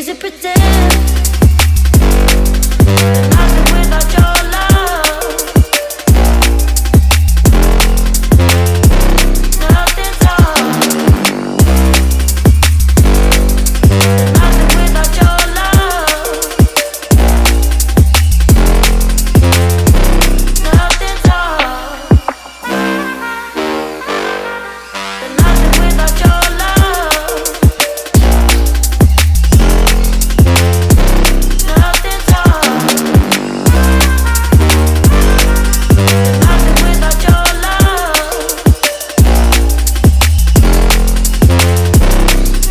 is it pretend? Nothing without your love. Nothing's hard. Nothing without your love. Nothing's hard. Nothing without your love. Nothing's hard. Nothing without your love.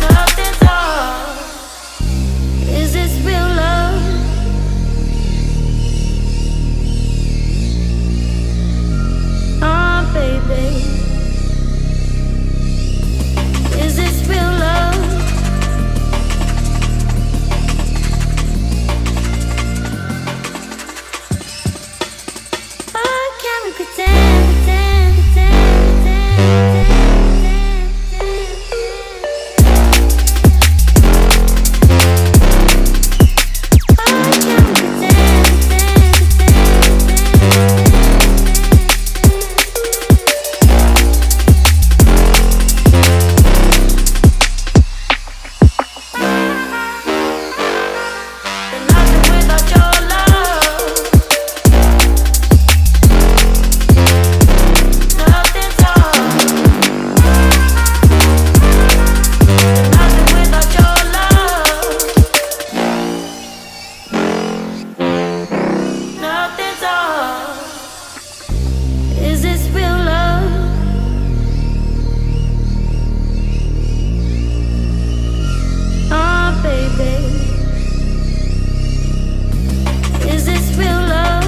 Nothing's hard. Is this real love? Baby. Is this real love? Oh, can we pretend, pretend, pretend, pretend, pretend. Oh, can we pretend, pretend, pretend, nothing without your love. Nothing's hard. Nothing without your love. Nothing's hard. Is this real love? Baby. Is this real love?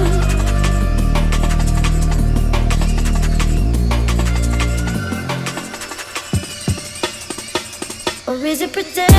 Or is it pretend?